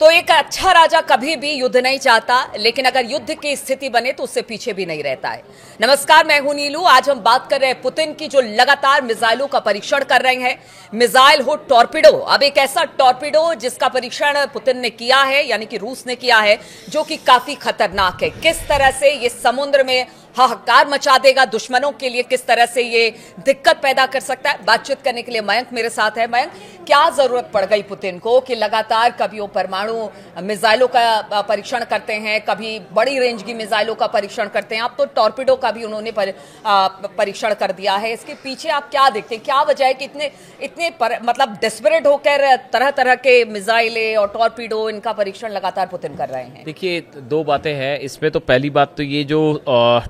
तो एक अच्छा राजा कभी भी युद्ध नहीं चाहता, लेकिन अगर युद्ध की स्थिति बने तो उससे पीछे भी नहीं रहता है। नमस्कार, मैं हूं नीलू। आज हम बात कर रहे हैं पुतिन की, जो लगातार मिसाइलों का परीक्षण कर रहे हैं। मिसाइल हो टॉर्पिडो। अब एक ऐसा टॉर्पिडो जिसका परीक्षण पुतिन ने किया है, यानी कि रूस ने किया है, जो कि काफी खतरनाक है। किस तरह से ये समुद्र में हाहाकार मचा देगा दुश्मनों के लिए, किस तरह से ये दिक्कत पैदा कर सकता है। बातचीत करने के लिए मयंक मेरे साथ है। मयंक, क्या जरूरत पड़ गई पुतिन को कि लगातार कभी वो परमाणु मिसाइलों का परीक्षण करते हैं, कभी बड़ी रेंज की मिसाइलों का परीक्षण करते हैं, अब तो टॉर्पिडो का भी उन्होंने परीक्षण कर दिया है। इसके पीछे आप क्या देखते हैं, क्या वजह है कि इतने मतलब डेस्परेट होकर तरह तरह के मिसाइलें और टॉर्पिडो इनका परीक्षण लगातार पुतिन कर रहे हैं? देखिए, दो बातें हैं इसमें। तो पहली बात तो ये जो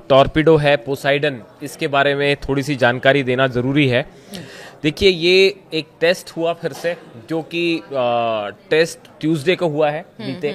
टॉर्पिडो है पोसाइडन, इसके बारे में थोड़ी सी जानकारी देना जरूरी है। देखिए, ये एक टेस्ट हुआ फिर से, जो कि टेस्ट ट्यूसडे को हुआ है बीते,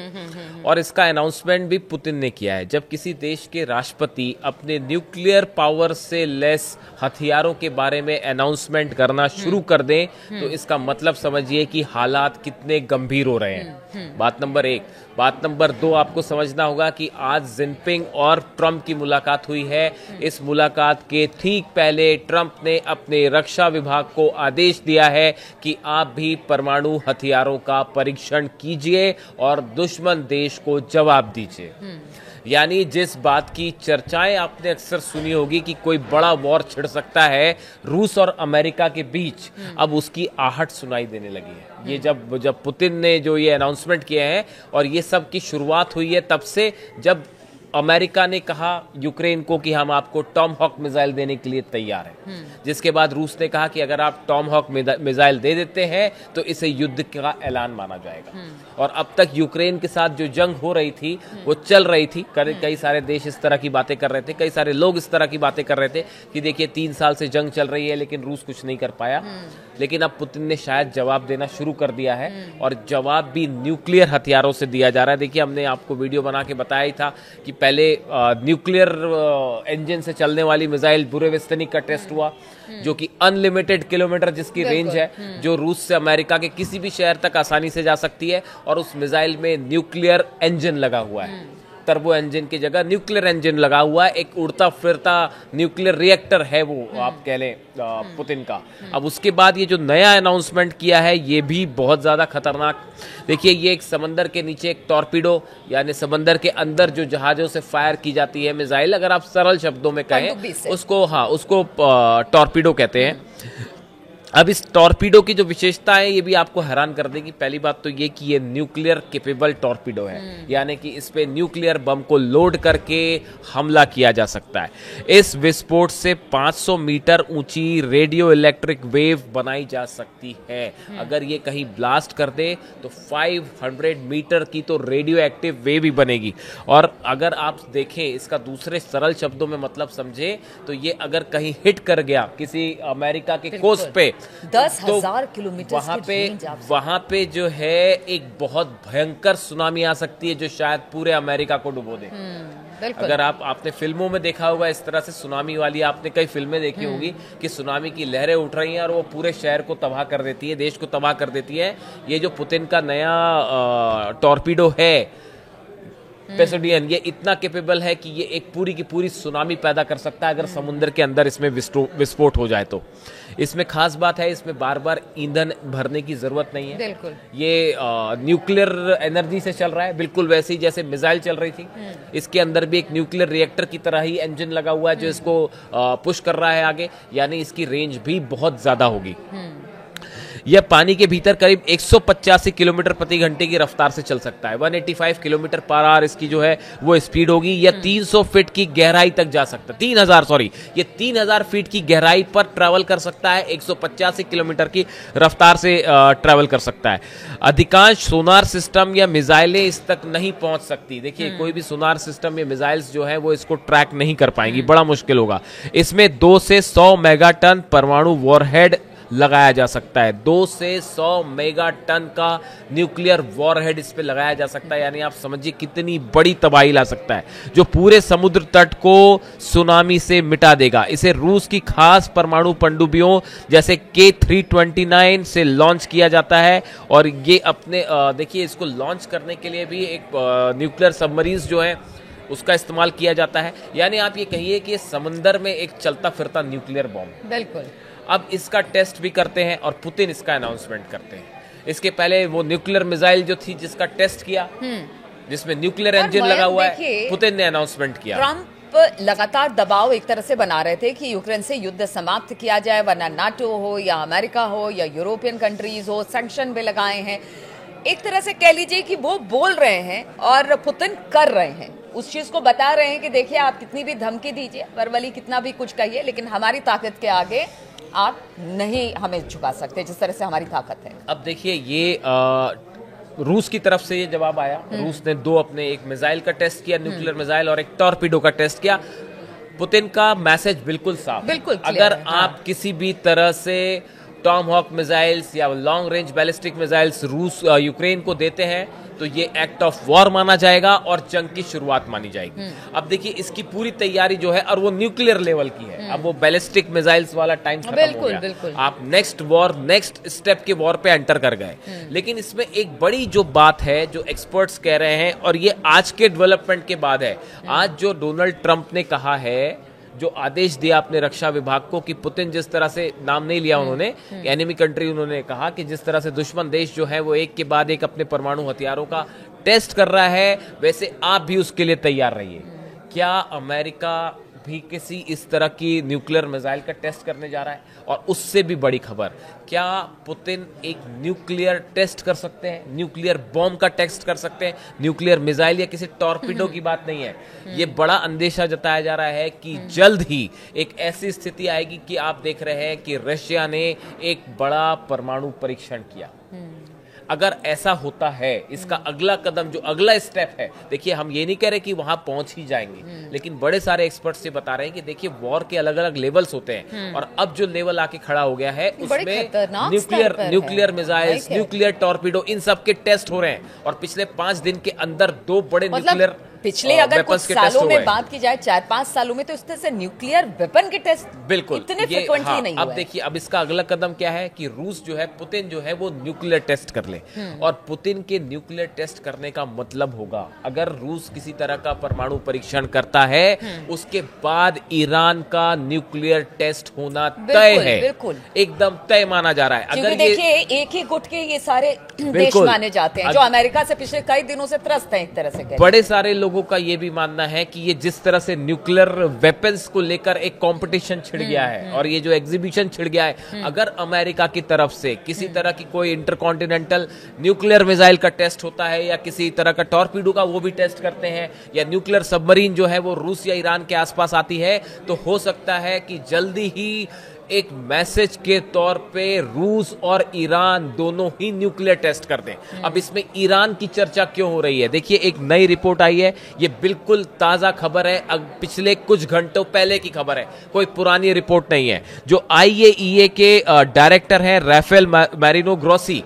और इसका अनाउंसमेंट भी पुतिन ने किया है। जब किसी देश के राष्ट्रपति अपने न्यूक्लियर पावर से लेस हथियारों के बारे में अनाउंसमेंट करना शुरू कर दें, तो इसका मतलब समझिए कि हालात कितने गंभीर हो रहे हैं। बात नंबर एक। बात नंबर दो, आपको समझना होगा कि आज जिनपिंग और ट्रंप की मुलाकात हुई है। इस मुलाकात के ठीक पहले ट्रंप ने अपने रक्षा विभाग को आदेश दिया है कि आप भी परमाणु हथियारों का परीक्षण कीजिए और दुश्मन देश को जवाब दीजिए। यानी जिस बात की चर्चाएं आपने अक्सर सुनी होगी कि कोई बड़ा वॉर छिड़ सकता है रूस और अमेरिका के बीच, अब उसकी आहट सुनाई देने लगी है। ये जब पुतिन ने जो ये अनाउंसमेंट किए हैं, और ये सब की शुरुआत हुई है तब से, जब अमेरिका ने कहा यूक्रेन को कि हम आपको टॉम हॉक मिसाइल देने के लिए तैयार हैं, जिसके बाद रूस ने कहा कि अगर आप टॉम हॉक मिसाइल दे देते हैं तो इसे युद्ध का ऐलान माना जाएगा। और अब तक यूक्रेन के साथ जो जंग हो रही थी वो चल रही थी। कई सारे देश इस तरह की बातें कर रहे थे, कई सारे लोग इस तरह की बातें कर रहे थे कि देखिए 3 साल से जंग चल रही है लेकिन रूस कुछ नहीं कर पाया। लेकिन अब पुतिन ने शायद जवाब देना शुरू कर दिया है, और जवाब भी न्यूक्लियर हथियारों से दिया जा रहा है। देखिए, हमने आपको वीडियो बना के बताया ही था कि पहले न्यूक्लियर इंजन से चलने वाली मिसाइल बुरेविस्तनिक का टेस्ट हुआ, जो कि अनलिमिटेड किलोमीटर जिसकी रेंज है, जो रूस से अमेरिका के किसी भी शहर तक आसानी से जा सकती है। और उस मिसाइल में न्यूक्लियर इंजन लगा हुआ है, टर्बो इंजन की जगह न्यूक्लियर इंजन लगा हुआ है। एक उड़ता फिरता न्यूक्लियर रिएक्टर है वो, आप कह लें पुतिन का। अब उसके बाद ये जो नया अनाउंसमेंट किया है, ये भी बहुत ज्यादा खतरनाक। देखिए, ये एक समंदर के नीचे एक टॉर्पिडो, यानी समंदर के अंदर जो जहाजों से फायर की जाती है मिसाइल, अगर आप सरल शब्दों में कहें उसको टॉर्पिडो कहते हैं। अब इस टॉर्पिडो की जो विशेषता है, ये भी आपको हैरान कर देगी। पहली बात तो ये कि ये न्यूक्लियर कैपेबल टॉर्पिडो है, यानी कि इस पे न्यूक्लियर बम को लोड करके हमला किया जा सकता है। इस विस्फोट से 500 मीटर ऊंची रेडियो इलेक्ट्रिक वेव बनाई जा सकती है। अगर ये कहीं ब्लास्ट कर दे तो 500 मीटर की तो रेडियो एक्टिव वेव ही बनेगी। और अगर आप देखें, इसका दूसरे सरल शब्दों में मतलब समझे, तो ये अगर कहीं हिट कर गया किसी अमेरिका के कोस्ट पे, 10,000 किलोमीटर वहां पे जो है एक बहुत भयंकर सुनामी आ सकती है, जो शायद पूरे अमेरिका को डुबो दे। अगर आपने फिल्मों में देखा होगा इस तरह से सुनामी वाली, आपने कई फिल्में देखी होंगी कि सुनामी की लहरें उठ रही हैं और वो पूरे शहर को तबाह कर देती है, देश को तबाह कर देती है। ये जो पुतिन का नया टॉर्पिडो है पेसोडियन, ये इतना कैपेबल है कि ये एक पूरी की पूरी सुनामी पैदा कर सकता है अगर समुद्र के अंदर इसमें विस्फोट हो जाए तो। इसमें खास बात है, इसमें बार बार ईंधन भरने की जरूरत नहीं है। बिल्कुल। ये न्यूक्लियर एनर्जी से चल रहा है, बिल्कुल वैसे ही जैसे मिसाइल चल रही थी। इसके अंदर भी एक न्यूक्लियर रिएक्टर की तरह ही इंजन लगा हुआ है, जो इसको पुश कर रहा है आगे, यानी इसकी रेंज भी बहुत ज्यादा होगी। यह पानी के भीतर करीब 185 किलोमीटर प्रति घंटे की रफ्तार से चल सकता है। 185 किलोमीटर पर आवर इसकी जो है वो स्पीड होगी। यह 300 फीट की गहराई तक जा सकता है। 3000 फीट की गहराई पर ट्रैवल कर सकता है। 185 किलोमीटर की रफ्तार से ट्रैवल कर सकता है। अधिकांश सोनार सिस्टम या मिसाइलें इस तक नहीं पहुंच सकती। देखिए, कोई भी सोनार सिस्टम या मिसाइल्स जो है वो इसको ट्रैक नहीं कर पाएंगी, बड़ा मुश्किल होगा। इसमें 2 से 100 मेगाटन परमाणु वॉरहेड लगाया जा सकता है। 2 से 100 मेगा टन का न्यूक्लियर वॉरहेड इस पे लगाया जा सकता है, यानी आप समझिए कितनी बड़ी तबाही ला सकता है, जो पूरे समुद्र तट को सुनामी से मिटा देगा। इसे रूस की खास परमाणु पनडुब्बियों जैसे K329 से लॉन्च किया जाता है, और ये अपने देखिए इसको लॉन्च करने के लिए भी एक न्यूक्लियर सबमरीन्स जो है उसका इस्तेमाल किया जाता है। यानी आप ये कहिए कि समंदर में एक चलता फिरता न्यूक्लियर बॉम्ब। बिल्कुल। अब इसका टेस्ट भी करते हैं और पुतिन इसका अनाउंसमेंट करते हैं। इसके पहले वो न्यूक्लियर मिसाइल जो थी जिसका टेस्ट किया, जिसमें न्यूक्लियर इंजन लगा हुआ है, पुतिन ने अनाउंसमेंट किया। ट्रंप लगातार दबाव एक तरह से बना रहे थे कि यूक्रेन से युद्ध समाप्त किया जाए, वरना नाटो हो या अमेरिका हो या यूरोपियन कंट्रीज हो, सैंक्शन भी लगाए हैं। एक तरह से कह लीजिए कि वो बोल रहे हैं और पुतिन कर रहे हैं, उस चीज को बता रहे हैं कि देखिए आप कितनी भी धमकी दीजिए, वर्बली कितना भी कुछ कहिए, लेकिन हमारी ताकत के आगे आप नहीं हमें झुका सकते जिस तरह से हमारी ताकत है। अब देखिए ये रूस की तरफ से ये जवाब आया। रूस ने 2 अपने एक मिसाइल का टेस्ट किया, न्यूक्लियर मिसाइल, और एक टॉर्पीडो का टेस्ट किया। पुतिन का मैसेज बिल्कुल साफ, बिल्कुल अगर आप किसी भी तरह से टॉम हॉक मिसाइल्स या लॉन्ग रेंज बैलिस्टिक मिसाइल्स रूस यूक्रेन को देते हैं तो ये एक्ट ऑफ वॉर माना जाएगा और जंग की शुरुआत मानी जाएगी। अब देखिए इसकी पूरी तैयारी जो है, और वो न्यूक्लियर लेवल की है, अब वो बैलिस्टिक मिसाइल्स वाला टाइम खत्म हो गया। बिल्कुल। आप नेक्स्ट स्टेप के वॉर पे एंटर कर गए। लेकिन इसमें एक बड़ी जो बात है जो एक्सपर्ट्स कह रहे हैं, और ये आज के डेवलपमेंट के बाद है, आज जो डोनाल्ड ट्रंप ने कहा है, जो आदेश दिया अपने रक्षा विभाग को कि पुतिन जिस तरह से, नाम नहीं लिया उन्होंने, एनिमी कंट्री उन्होंने कहा कि जिस तरह से दुश्मन देश जो है वो एक के बाद एक अपने परमाणु हथियारों का टेस्ट कर रहा है, वैसे आप भी उसके लिए तैयार रहिए। क्या अमेरिका भी किसी इस तरह की न्यूक्लियर मिसाइल का टेस्ट करने जा रहा है? और उससे भी बड़ी खबर, क्या पुतिन एक न्यूक्लियर टेस्ट कर सकते हैं, न्यूक्लियर बॉम्ब का टेस्ट कर सकते हैं? न्यूक्लियर मिसाइल या किसी टॉर्पीडो की बात नहीं है। ये बड़ा अंदेशा जताया जा रहा है कि जल्द ही एक ऐसी स्थिति आएगी कि आप देख रहे हैं कि रशिया ने एक बड़ा परमाणु परीक्षण किया। अगर ऐसा होता है, इसका अगला कदम, जो अगला स्टेप है, देखिए हम ये नहीं कह रहे कि वहां पहुंच ही जाएंगे, लेकिन बड़े सारे एक्सपर्ट्स ये बता रहे हैं कि देखिए वॉर के अलग अलग लेवल्स होते हैं, और अब जो लेवल आके खड़ा हो गया है उसमें न्यूक्लियर मिसाइल्स, न्यूक्लियर टॉर्पीडो, इन सब के टेस्ट हो रहे हैं। और पिछले 5 दिन के अंदर 2 बड़े न्यूक्लियर पिछले अगर कुछ सालों में बात की जाए, 4-5 सालों में, तो इस तरह से न्यूक्लियर वेपन के टेस्ट बिल्कुल इतने फ्रिक्वेंटली नहीं हुए। अब देखिए अब इसका अगला कदम क्या है कि रूस जो है, पुतिन जो है वो न्यूक्लियर टेस्ट कर ले, और पुतिन के न्यूक्लियर टेस्ट करने का मतलब होगा, अगर रूस किसी तरह का परमाणु परीक्षण करता है, उसके बाद ईरान का न्यूक्लियर टेस्ट होना तय है, एकदम तय माना जा रहा है। अगर देखिए एक ही गुट के ये सारे देश माने जाते हैं जो अमेरिका से पिछले कई दिनों से त्रस्त हैं, एक तरह से बड़े सारे लोगों का ये भी मानना है कि ये जिस तरह से न्यूक्लियर वेपन्स को लेकर एक कंपटीशन छिड़ गया है, और ये जो एग्जीबिशन छिड़ गया है, अगर अमेरिका की तरफ से किसी तरह की कोई इंटरकॉन्टिनेंटल न्यूक्लियर मिसाइल का टेस्ट होता है, या किसी तरह का टॉर्पीडो का वो भी टेस्ट करते हैं, या न्यूक्लियर सबमरीन जो है वो रूस या ईरान के आसपास आती है, तो हो सकता है कि जल्दी ही एक मैसेज के तौर पे रूस और ईरान दोनों ही न्यूक्लियर टेस्ट कर दें। अब इसमें ईरान की चर्चा क्यों हो रही है? देखिए एक नई रिपोर्ट आई है, ये बिल्कुल ताजा खबर है, पिछले कुछ घंटों पहले की खबर है, कोई पुरानी रिपोर्ट नहीं है। जो IAEA के डायरेक्टर हैं Rafael Mariano Grossi,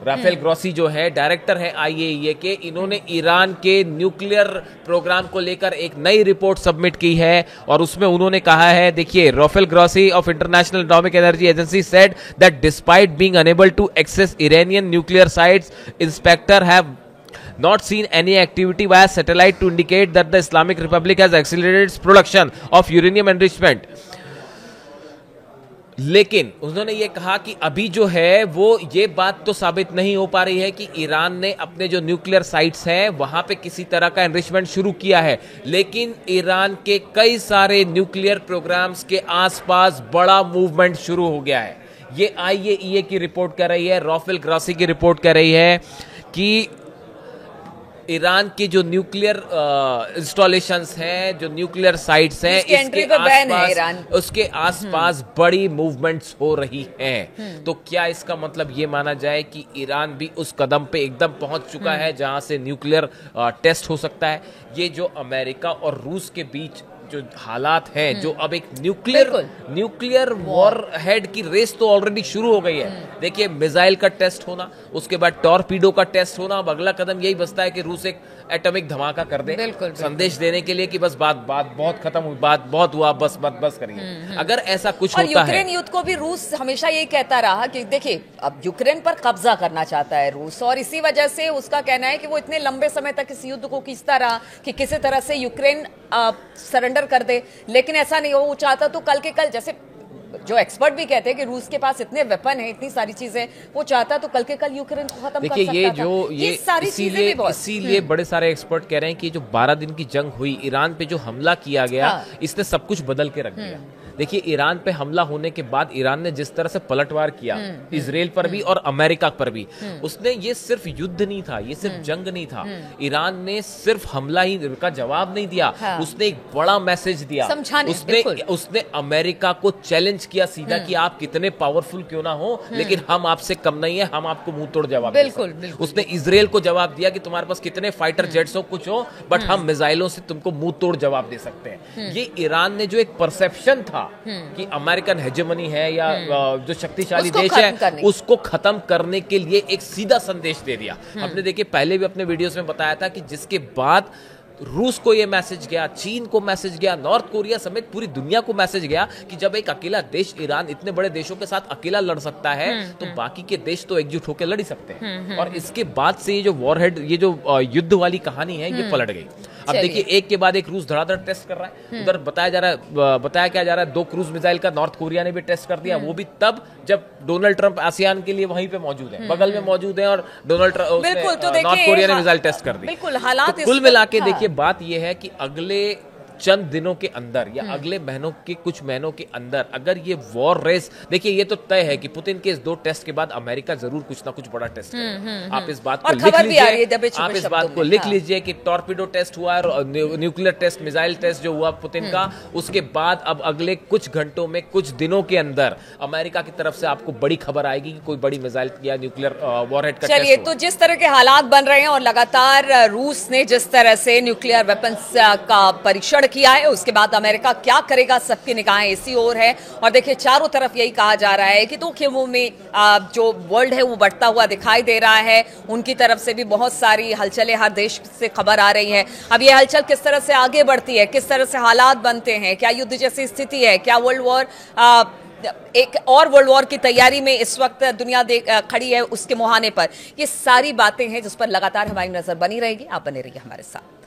Rafael Grossi जो है डायरेक्टर है IAEA के, इन्होंने ईरान के न्यूक्लियर प्रोग्राम को लेकर एक नई रिपोर्ट सबमिट की है, और उसमें उन्होंने कहा है, देखिए, Rafael Grossi of International Atomic Energy Agency said that despite being unable to access Iranian nuclear sites, inspector have not seen any activity via satellite to indicate that the Islamic Republic has accelerated its production of uranium enrichment. लेकिन उन्होंने ये कहा कि अभी जो है वो ये बात तो साबित नहीं हो पा रही है कि ईरान ने अपने जो न्यूक्लियर साइट्स हैं वहां पे किसी तरह का एनरिचमेंट शुरू किया है, लेकिन ईरान के कई सारे न्यूक्लियर प्रोग्राम्स के आसपास बड़ा मूवमेंट शुरू हो गया है। ये IAEA की रिपोर्ट कर रही है, राफेल ग्रोसी की रिपोर्ट कर रही है कि ईरान की जो न्यूक्लियर इंस्टॉलेशंस हैं, जो न्यूक्लियर साइट्स हैं, उसके आसपास बड़ी मूवमेंट्स हो रही हैं। तो क्या इसका मतलब ये माना जाए कि ईरान भी उस कदम पे एकदम पहुंच चुका है जहां से न्यूक्लियर टेस्ट हो सकता है? ये जो अमेरिका और रूस के बीच जो हालात हैं, जो अब एक न्यूक्लियर वॉर हेड की रेस तो ऑलरेडी शुरू हो गई है। देखिए, मिसाइल का टेस्ट होना, उसके बाद टॉर्पीडो का टेस्ट होना, अब अगला कदम यही बचता है कि रूस एक एटॉमिक धमाका कर दे, संदेश देने के लिए कि बस बात बहुत खत्म हुई, बात बहुत हुआ, बस करिए। अगर ऐसा कुछ होता है, यूक्रेन युद्ध को भी रूस हमेशा यही कहता रहा कि देखिए, अब यूक्रेन पर कब्जा करना चाहता है रूस, और इसी वजह से उसका कहना है कि वो इतने लंबे समय तक इस युद्ध को खींचता रहा कि किसी तरह से यूक्रेन सरेंडर कर दे। लेकिन ऐसा नहीं हो, वो चाहता तो कल के कल, जैसे जो एक्सपर्ट भी कहते हैं कि रूस के पास इतने वेपन है, इतनी सारी चीजें, वो चाहता तो कल के कल यूक्रेन को खत्म कर सकता था। देखिए, ये सारी चीजें भी इसीलिए बड़े सारे एक्सपर्ट कह रहे हैं कि जो 12 दिन की जंग हुई, ईरान पे जो हमला किया गया, इसने सब कुछ बदल के रख दिया। देखिए, ईरान पे हमला होने के बाद ईरान ने जिस तरह से पलटवार किया इजराइल पर भी और अमेरिका पर भी, उसने ये सिर्फ युद्ध नहीं था, ये सिर्फ जंग नहीं था। ईरान ने सिर्फ हमला ही का जवाब नहीं दिया, उसने एक बड़ा मैसेज दिया। उसने अमेरिका को चैलेंज किया सीधा कि आप कितने पावरफुल क्यों ना हो, लेकिन हम आपसे कम नहीं है, हम आपको मुंह तोड़ जवाब देंगे। उसने इजराइल को जवाब दिया कि तुम्हारे पास कितने फाइटर जेट्स हो, कुछ हो, बट हम मिसाइलों से तुमको मुंह तोड़ जवाब दे सकते हैं। ये ईरान ने जो एक परसेप्शन था कि अमेरिकन हेजेमनी है या जो शक्तिशाली देश है, उसको खत्म करने के लिए एक सीधा संदेश दे दिया। हमने देखिए पहले भी अपने वीडियोस में बताया था कि जिसके बाद रूस को यह मैसेज गया, चीन को मैसेज गया, नॉर्थ कोरिया समेत पूरी दुनिया को मैसेज गया कि जब एक अकेला देश ईरान इतने बड़े देशों के साथ अकेला लड़ सकता है, तो बाकी के देश तो एकजुट होकर लड़ ही सकते हैं। और इसके बाद से ये जो वॉरहेड, ये जो युद्ध वाली कहानी है, ये पलट गई। अब देखिए, एक के बाद एक रूस धड़ाधड़ टेस्ट कर रहा है। उधर बताया क्या जा रहा है, 2 क्रूज मिसाइल का नॉर्थ कोरिया ने भी टेस्ट कर दिया, वो भी तब जब डोनाल्ड ट्रंप आसियान के लिए वहीं पे मौजूद है, बगल में मौजूद है, और नॉर्थ कोरिया ने मिसाइल टेस्ट कर दी। बिल्कुल, हालात कुल मिला के देखिए, बात यह है कि अगले चंद दिनों के अंदर या अगले महीनों के कुछ महीनों के अंदर अगर ये वॉर रेस, देखिए ये तो तय है कि पुतिन के इस 2 टेस्ट के बाद अमेरिका जरूर कुछ ना कुछ बड़ा टेस्ट करेगा। आप इस बात को लिख लीजिए, आप इस बात को लिख लीजिए कि टॉर्पीडो टेस्ट हुआ और न्यूक्लियर टेस्ट, मिसाइल टेस्ट जो हुआ पुतिन का, उसके बाद अब अगले कुछ घंटों में, कुछ दिनों के अंदर अमेरिका की तरफ से आपको बड़ी खबर आएगी कि कोई बड़ी मिसाइल या न्यूक्लियर वॉरहेड का टेस्ट। चलिए, तो जिस तरह के हालात बन रहे हैं और लगातार रूस ने जिस तरह से न्यूक्लियर वेपन्स का परीक्षण किया है, उसके बाद अमेरिका क्या करेगा, सबकी निगाहें इसी ओर है। और देखिए, चारों तरफ यही कहा जा रहा है कि दो खेमों में जो वर्ल्ड है वो बढ़ता हुआ दिखाई दे रहा है। उनकी तरफ से भी बहुत सारी हलचलें हर देश से खबर आ रही है। अब ये हलचल किस तरह से आगे बढ़ती है, किस तरह से हालात बनते हैं, क्या युद्ध जैसी स्थिति है, क्या वर्ल्ड वॉर, एक और वर्ल्ड वॉर की तैयारी में इस वक्त दुनिया खड़ी है उसके मुहाने पर, ये सारी बातें हैं जिस पर लगातार हमारी नजर बनी रहेगी। आप बने रहिए हमारे साथ।